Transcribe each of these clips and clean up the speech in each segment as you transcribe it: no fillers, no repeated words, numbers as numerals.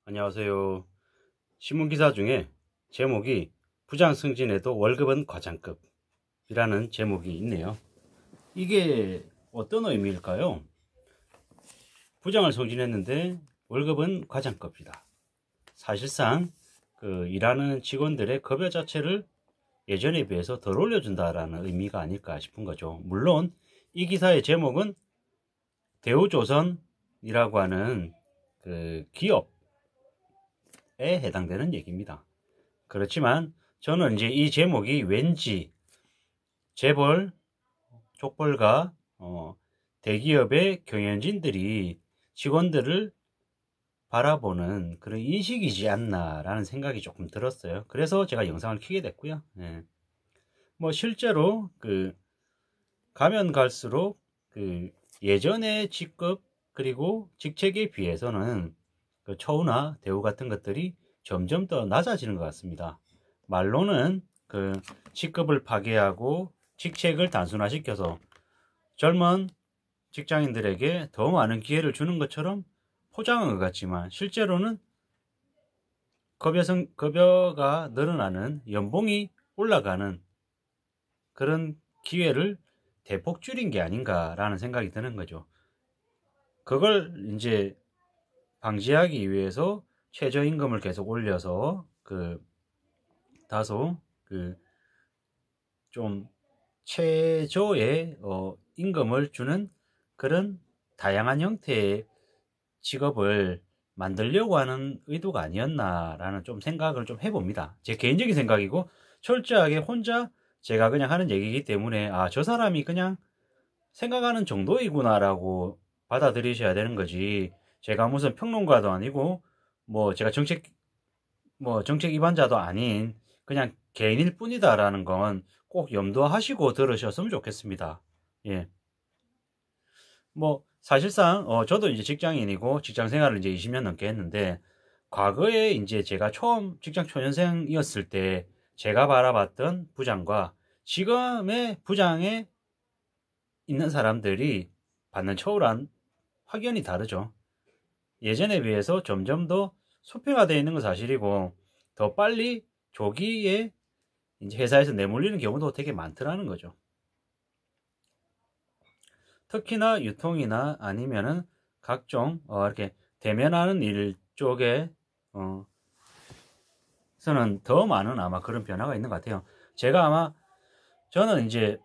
안녕하세요. 신문기사 중에 제목이 부장 승진해도 월급은 과장급이라는 제목이 있네요. 이게 어떤 의미일까요? 부장을 승진했는데 월급은 과장급이다. 사실상 일하는 직원들의 급여 자체를 예전에 비해서 덜 올려준다라는 의미가 아닐까 싶은 거죠. 물론 이 기사의 제목은 대우조선이라고 하는 기업 에 해당되는 얘기입니다. 그렇지만 저는 이제 이 제목이 왠지 재벌, 족벌과 대기업의 경영진들이 직원들을 바라보는 그런 인식이지 않나라는 생각이 조금 들었어요. 그래서 제가 영상을 켜게 됐고요. 뭐 실제로 가면 갈수록 예전의 직급 그리고 직책에 비해서는 처우나 대우 같은 것들이 점점 더 낮아지는 것 같습니다. 말로는 직급을 파괴하고 직책을 단순화시켜서 젊은 직장인들에게 더 많은 기회를 주는 것처럼 포장한 것 같지만 실제로는 급여가 늘어나는 연봉이 올라가는 그런 기회를 대폭 줄인 게 아닌가라는 생각이 드는 거죠. 그걸 이제 방지하기 위해서 최저임금을 계속 올려서 다소 좀 최저의 임금을 주는 그런 다양한 형태의 직업을 만들려고 하는 의도가 아니었나라는 좀 생각을 좀 해봅니다. 제 개인적인 생각이고 철저하게 혼자 제가 그냥 하는 얘기이기 때문에 저 사람이 그냥 생각하는 정도이구나라고 받아들이셔야 되는 거지. 제가 무슨 평론가도 아니고 제가 정책 위반자도 아닌 그냥 개인일 뿐이다라는 건 꼭 염두하시고 들으셨으면 좋겠습니다. 예. 사실상 저도 이제 직장인이고 직장 생활을 이제 20년 넘게 했는데 과거에 이제 제가 처음 직장 초년생이었을 때 제가 바라봤던 부장과 지금의 부장에 있는 사람들이 받는 처우란 확연히 다르죠. 예전에 비해서 점점 더 수평화되어 있는 건 사실이고 더 빨리 조기에 이제 회사에서 내몰리는 경우도 되게 많더라는 거죠. 특히나 유통이나 아니면은 각종 이렇게 대면하는 일 쪽에 서는 더 많은 아마 그런 변화가 있는 것 같아요. 저는 이제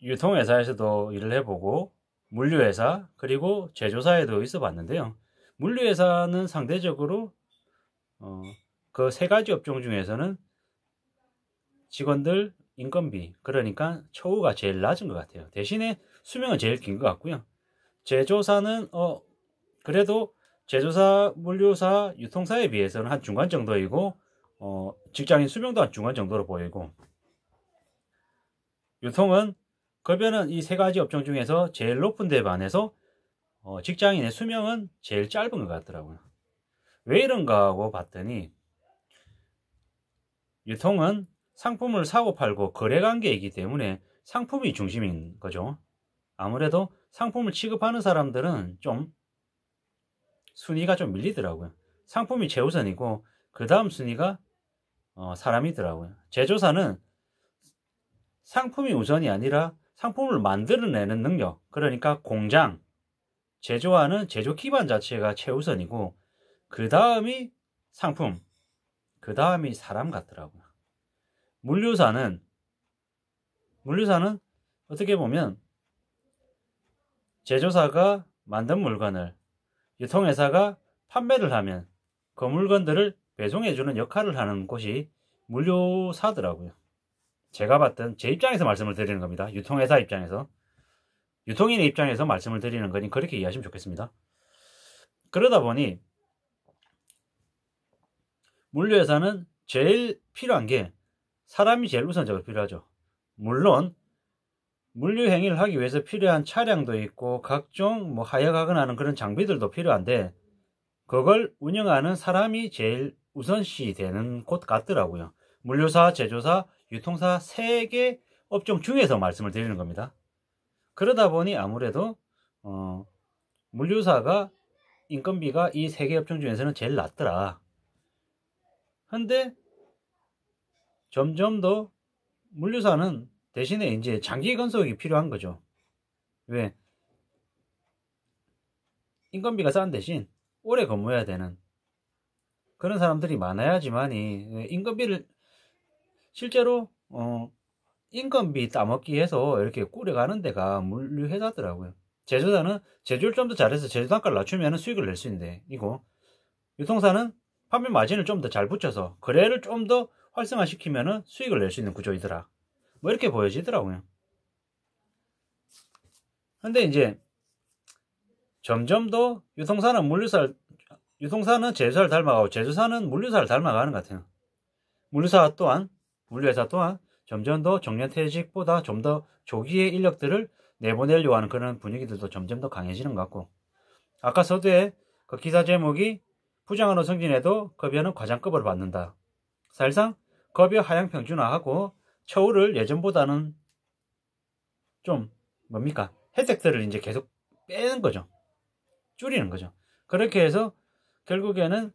유통회사에서도 일을 해보고 물류회사 그리고 제조사에도 있어 봤는데요. 물류회사는 상대적으로 그 세 가지 업종 중에서는 직원들 인건비 그러니까 처우가 제일 낮은 것 같아요. 대신에 수명은 제일 긴 것 같고요. 제조사는 그래도 제조사, 물류사, 유통사에 비해서는 한 중간 정도이고 직장인 수명도 한 중간 정도로 보이고 유통은 급여는 이 세 가지 업종 중에서 제일 높은 데 반해서 직장인의 수명은 제일 짧은 것 같더라고요. 왜 이런가 하고 봤더니 유통은 상품을 사고 팔고 거래관계이기 때문에 상품이 중심인 거죠. 아무래도 상품을 취급하는 사람들은 좀 순위가 좀 밀리더라고요. 상품이 최우선이고 그 다음 순위가 사람이더라고요. 제조사는 상품이 우선이 아니라 상품을 만들어내는 능력, 그러니까 공장, 제조하는 제조 기반 자체가 최우선이고 그 다음이 상품, 그 다음이 사람 같더라고요. 물류사는 어떻게 보면 제조사가 만든 물건을 유통회사가 판매를 하면 그 물건들을 배송해주는 역할을 하는 곳이 물류사더라고요. 제가 봤던 제 입장에서 말씀을 드리는 겁니다. 유통회사 입장에서. 유통인의 입장에서 말씀을 드리는 거니 그렇게 이해하시면 좋겠습니다. 그러다 보니 물류회사는 제일 필요한 게 사람이 제일 우선적으로 필요하죠. 물론 물류 행위를 하기 위해서 필요한 차량도 있고 각종 하역하거나 하는 그런 장비들도 필요한데 그걸 운영하는 사람이 제일 우선시 되는 곳 같더라고요. 물류사, 제조사, 유통사 3개 업종 중에서 말씀을 드리는 겁니다. 그러다 보니 아무래도 물류사가 인건비가 이 세 개 업종 중에서는 제일 낮더라. 근데 점점 더 물류사는 대신에 이제 장기 건속이 필요한 거죠. 왜? 인건비가 싼 대신 오래 근무해야 되는 그런 사람들이 많아야지만이 인건비를 실제로 인건비 따먹기 해서 이렇게 꾸려가는 데가 물류회사더라고요. 제조사는 제조를 좀 더 잘해서 제조 단가를 낮추면 수익을 낼 수 있는데, 이거 유통사는 판매 마진을 좀 더 잘 붙여서 거래를 좀 더 활성화시키면 수익을 낼 수 있는 구조이더라. 뭐 이렇게 보여지더라고요. 근데 이제 점점 더 유통사는 제조사를 닮아가고 제조사는 물류사를 닮아가는 것 같아요. 물류회사 또한 점점 더 정년퇴직보다 좀 더 조기에 인력들을 내보내려고 하는 그런 분위기들도 점점 더 강해지는 것 같고, 아까 서두에 그 기사 제목이 부장으로 승진해도 급여는 과장급으로 받는다. 사실상 급여 하향 평준화하고 처우를 예전보다는 좀 뭡니까? 혜택들을 이제 계속 빼는 거죠. 줄이는 거죠. 그렇게 해서 결국에는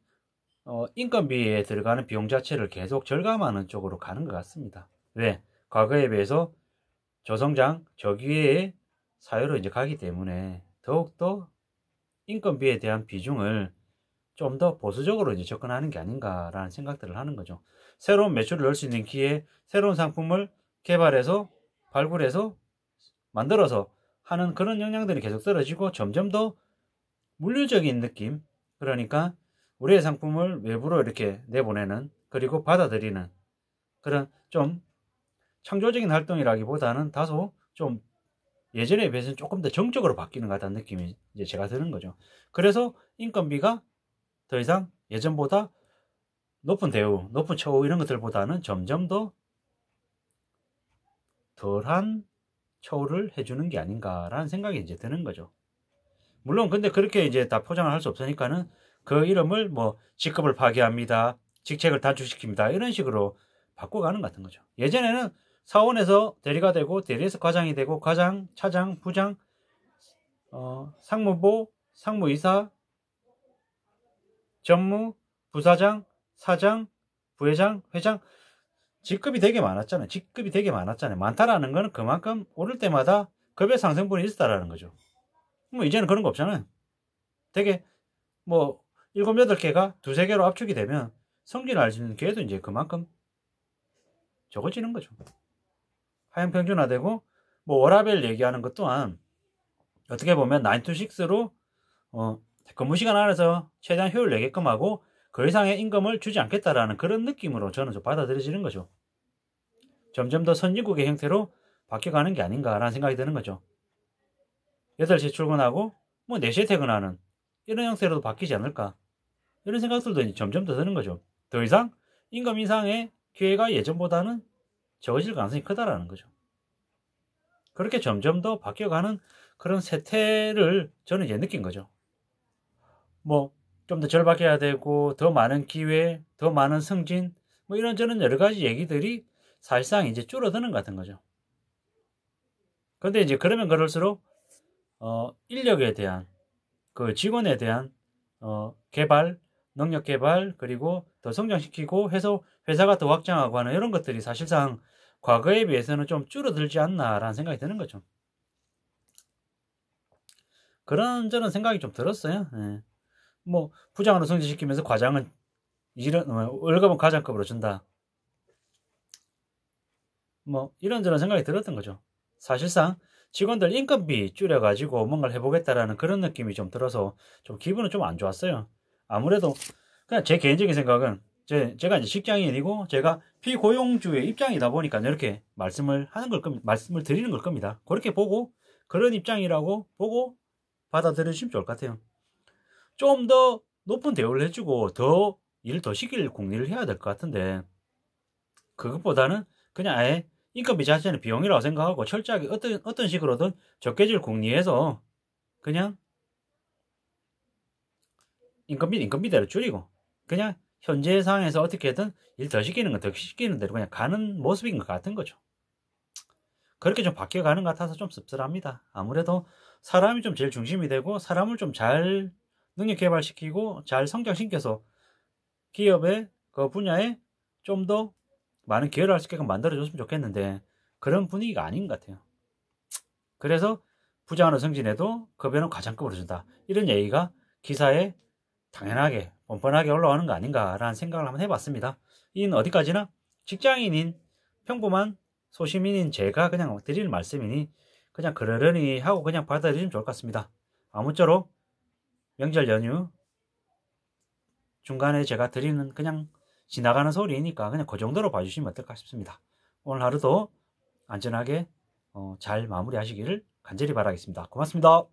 인건비에 들어가는 비용 자체를 계속 절감하는 쪽으로 가는 것 같습니다. 왜? 과거에 비해서 저성장, 저기회의 사회로 이제 가기 때문에 더욱더 인건비에 대한 비중을 좀 더 보수적으로 이제 접근하는 게 아닌가라는 생각들을 하는 거죠. 새로운 매출을 넣을 수 있는 기회, 새로운 상품을 개발해서 발굴해서 만들어서 하는 그런 역량들이 계속 떨어지고 점점 더 물류적인 느낌, 그러니까 우리의 상품을 외부로 이렇게 내보내는, 그리고 받아들이는 그런 좀 창조적인 활동이라기보다는 다소 좀 예전에 비해서는 조금 더 정적으로 바뀌는 것 같다는 느낌이 이제 제가 드는 거죠. 그래서 인건비가 더 이상 예전보다 높은 대우, 높은 처우 이런 것들보다는 점점 더 덜한 처우를 해주는 게 아닌가라는 생각이 이제 드는 거죠. 물론 근데 그렇게 이제 다 포장을 할 수 없으니까는 그 이름을 뭐 직급을 파괴합니다, 직책을 단축시킵니다 이런 식으로 바꿔가는 것 같은 거죠. 예전에는 사원에서 대리가 되고 대리에서 과장이 되고 과장, 차장, 부장, 상무보, 상무이사, 전무, 부사장, 사장, 부회장, 회장, 직급이 되게 많았잖아요. 많다라는 거는 그만큼 오를 때마다 급여 상승분이 있었다라는 거죠. 뭐 이제는 그런 거 없잖아요. 되게 뭐 7, 8개가 2, 3개로 압축이 되면 성진을 알 수 있는 기회도 이제 그만큼 적어지는 거죠. 하향 평준화되고, 뭐 워라밸 얘기하는 것 또한 어떻게 보면 9 to 6로 근무 시간 안에서 최대한 효율을 내게끔 하고 그 이상의 임금을 주지 않겠다라는 그런 느낌으로 저는 좀 받아들여지는 거죠. 점점 더 선진국의 형태로 바뀌어가는 게 아닌가라는 생각이 드는 거죠. 8시에 출근하고 뭐 4시에 퇴근하는 이런 형태로도 바뀌지 않을까, 이런 생각들도 점점 더 드는 거죠. 더 이상 임금 인상의 기회가 예전보다는 적어질 가능성이 크다라는 거죠. 그렇게 점점 더 바뀌어가는 그런 세태를 저는 이제 느낀 거죠. 뭐 좀 더 절박해야 되고 더 많은 기회, 더 많은 승진, 뭐 이런저런 여러 가지 얘기들이 사실상 이제 줄어드는 것 같은 거죠. 근데 이제 그러면 그럴수록 인력에 대한 그 직원에 대한 개발, 능력 개발, 그리고 더 성장시키고 해서 회사가 더 확장하고 하는 이런 것들이 사실상 과거에 비해서는 좀 줄어들지 않나라는 생각이 드는 거죠. 그런 저는 생각이 좀 들었어요. 예. 뭐 부장으로 승진시키면서 과장은 월급은 과장급으로 준다. 뭐 이런저런 생각이 들었던 거죠. 사실상 직원들 인건비 줄여가지고 뭔가를 해보겠다라는 그런 느낌이 좀 들어서 좀 기분은 좀 안 좋았어요. 아무래도 그냥 제 개인적인 생각은 제가 이제 직장인이고 제가 피고용주의 입장이다 보니까 이렇게 말씀을 드리는 걸 겁니다. 그렇게 보고 그런 입장이라고 보고 받아들여주시면 좋을 것 같아요. 좀 더 높은 대우를 해주고 더 일을 더 시킬 궁리를 해야 될 것 같은데, 그것보다는 그냥 아예 인건비 자체는 비용이라고 생각하고 철저하게 어떤 식으로든 적게질 궁리해서 그냥 인건비대로 줄이고 그냥 현재 상황에서 어떻게든 일 더 시키는 건 더 시키는 대로 그냥 가는 모습인 것 같은 거죠. 그렇게 좀 바뀌어가는 것 같아서 좀 씁쓸합니다. 아무래도 사람이 좀 제일 중심이 되고 사람을 좀 잘 능력 개발시키고 잘 성장시켜서 기업의 그 분야에 좀 더 많은 기여를 할 수 있게끔 만들어줬으면 좋겠는데 그런 분위기가 아닌 것 같아요. 그래서 부장으로 승진해도 급여는 과장급으로 준다. 이런 얘기가 기사에 당연하게 뻔뻔하게 올라오는 거 아닌가라는 생각을 한번 해봤습니다. 이는 어디까지나 직장인인 평범한 소시민인 제가 그냥 드리는 말씀이니 그냥 그러려니 하고 그냥 받아들이시면 좋을 것 같습니다. 아무쪼록 명절 연휴 중간에 제가 드리는 그냥 지나가는 소리니까 그냥 그 정도로 봐주시면 어떨까 싶습니다. 오늘 하루도 안전하게 잘 마무리하시기를 간절히 바라겠습니다. 고맙습니다.